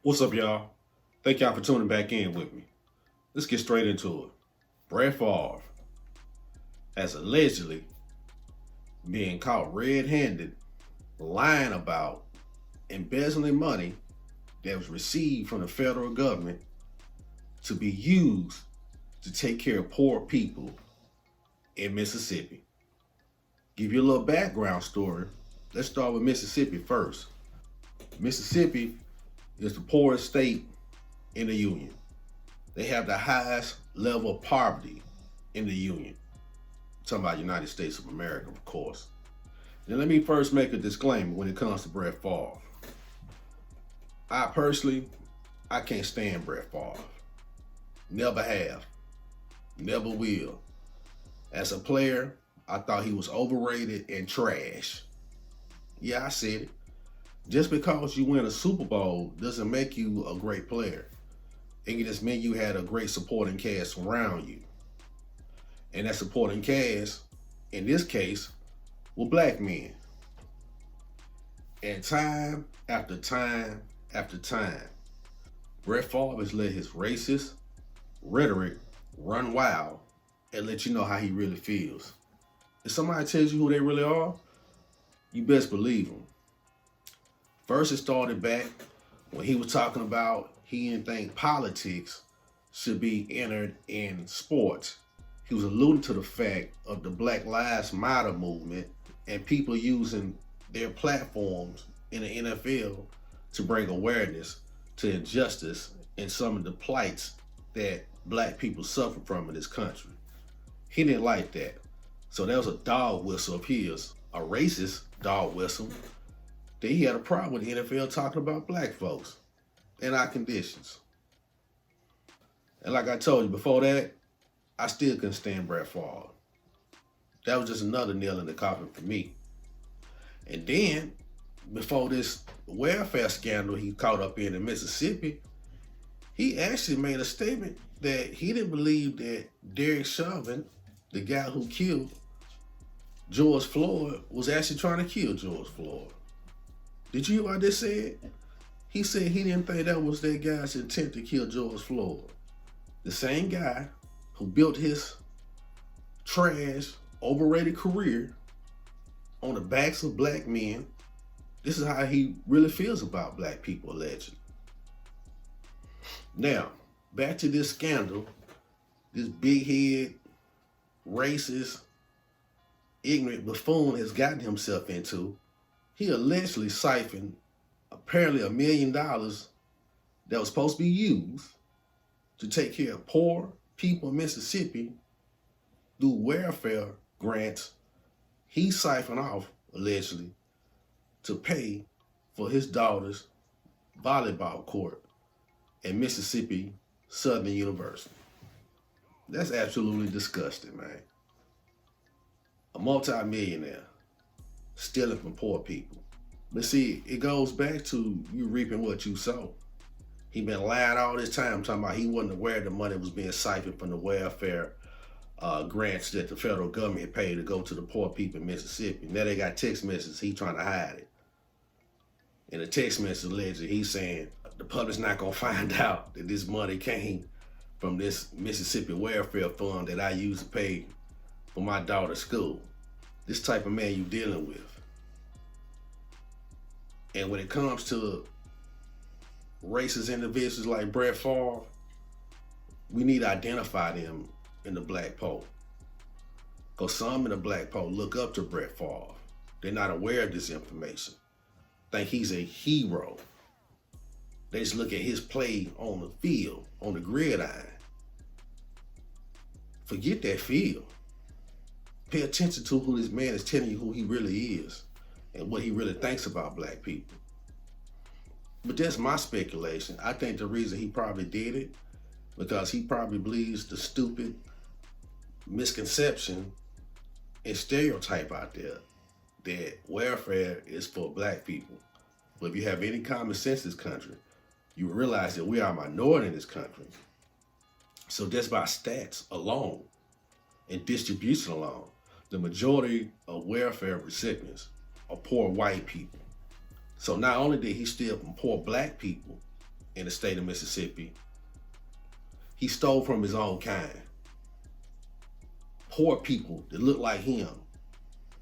What's up, y'all? Thank y'all for tuning back in with me. Let's get straight into it. Brett Favre has allegedly been caught red-handed lying about embezzling money that was received from the federal government to be used to take care of poor people in Mississippi. Give you a little background story. Let's start with Mississippi first. Mississippi is the poorest state in the Union. They have the highest level of poverty in the Union. I'm talking about United States of America, of course. Now let me first make a disclaimer when it comes to Brett Favre. I can't stand Brett Favre. Never have. Never will. As a player, I thought he was overrated and trash. Yeah, I said it. Just because you win a Super Bowl doesn't make you a great player. It can just mean you had a great supporting cast around you. And that supporting cast, in this case, were black men. And time after time after time, Brett Favre has let his racist rhetoric run wild and let you know how he really feels. If somebody tells you who they really are, you best believe them. First, it started back when he was talking about he didn't think politics should be entered in sports. He was alluding to the fact of the Black Lives Matter movement and people using their platforms in the NFL to bring awareness to injustice and some of the plights that black people suffer from in this country. He didn't like that. So that was a dog whistle of his, a racist dog whistle. Then he had a problem with the NFL talking about black folks and our conditions. And like I told you before that, I still couldn't stand Brett Favre. That was just another nail in the coffin for me. And then, before this welfare scandal he caught up in Mississippi, he actually made a statement that he didn't believe that Derek Chauvin, the guy who killed George Floyd, was actually trying to kill George Floyd. Did you hear what I just said? He said he didn't think that was that guy's intent to kill George Floyd. The same guy who built his trash, overrated career on the backs of black men. This is how he really feels about black people, allegedly. Now, back to this scandal, this big head, racist, ignorant buffoon has gotten himself into. He allegedly siphoned apparently $1 million that was supposed to be used to take care of poor people in Mississippi through welfare grants. He siphoned off, allegedly, to pay for his daughter's volleyball court at Mississippi Southern University. That's absolutely disgusting, man. A multi-millionaire stealing from poor people. But see, it goes back to you reaping what you sow. He been lying all this time talking about he wasn't aware the money was being siphoned from the welfare grants that the federal government had paid to go to the poor people in Mississippi. Now they got text messages, he trying to hide it. In the text message allegedly, he's saying the public's not gonna find out that this money came from this Mississippi welfare fund that I used to pay for my daughter's school. This type of man you dealing with. And when it comes to racist individuals like Brett Favre, we need to identify them in the Black P.O.E. Because some in the Black P.O.E. look up to Brett Favre. They're not aware of this information. Think he's a hero. They just look at his play on the field, on the gridiron. Forget that field. Pay attention to who this man is telling you who he really is and what he really thinks about black people. But that's my speculation. I think the reason he probably did it because he probably believes the stupid misconception and stereotype out there that welfare is for black people. But if you have any common sense in this country, you realize that we are a minority in this country. So just by stats alone and distribution alone, the majority of welfare recipients are poor white people. So not only did he steal from poor black people, in the state of Mississippi. He stole from his own kind. Poor people that look like him,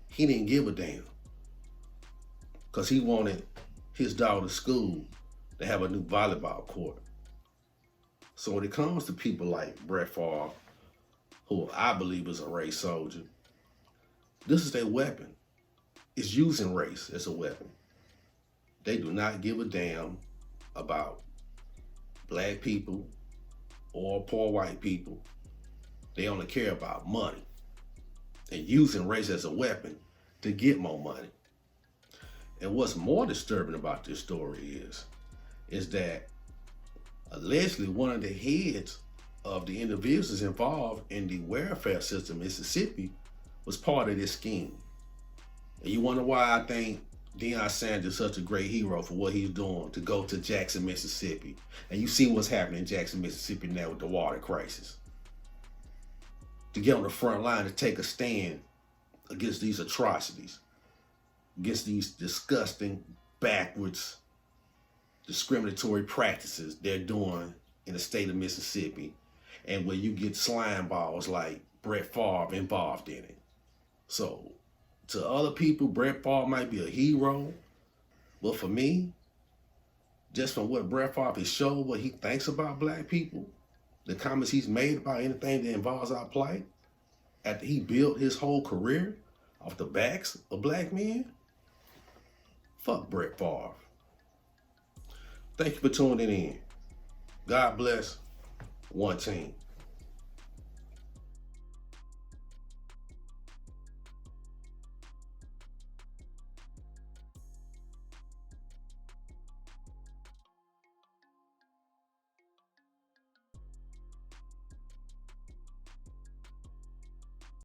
he didn't give a damn. Because he wanted his daughter's school to have a new volleyball court. So when it comes to people like Brett Favre, who I believe is a race soldier, this is their weapon. It's using race as a weapon. They do not give a damn about black people or poor white people. They only care about money and using race as a weapon to get more money. And what's more disturbing about this story is that allegedly one of the heads of the individuals involved in the welfare system in Mississippi was part of this scheme. And you wonder why I think Deion Sanders is such a great hero for what he's doing to go to Jackson, Mississippi. And you see what's happening in Jackson, Mississippi now with the water crisis. To get on the front line to take a stand against these atrocities, against these disgusting, backwards, discriminatory practices they're doing in the state of Mississippi, and where you get slime balls like Brett Favre involved in it. So, to other people, Brett Favre might be a hero, but for me, just from what Brett Favre has showed, what he thinks about black people, the comments he's made about anything that involves our plight, after he built his whole career off the backs of black men, fuck Brett Favre. Thank you for tuning in. God bless. One team.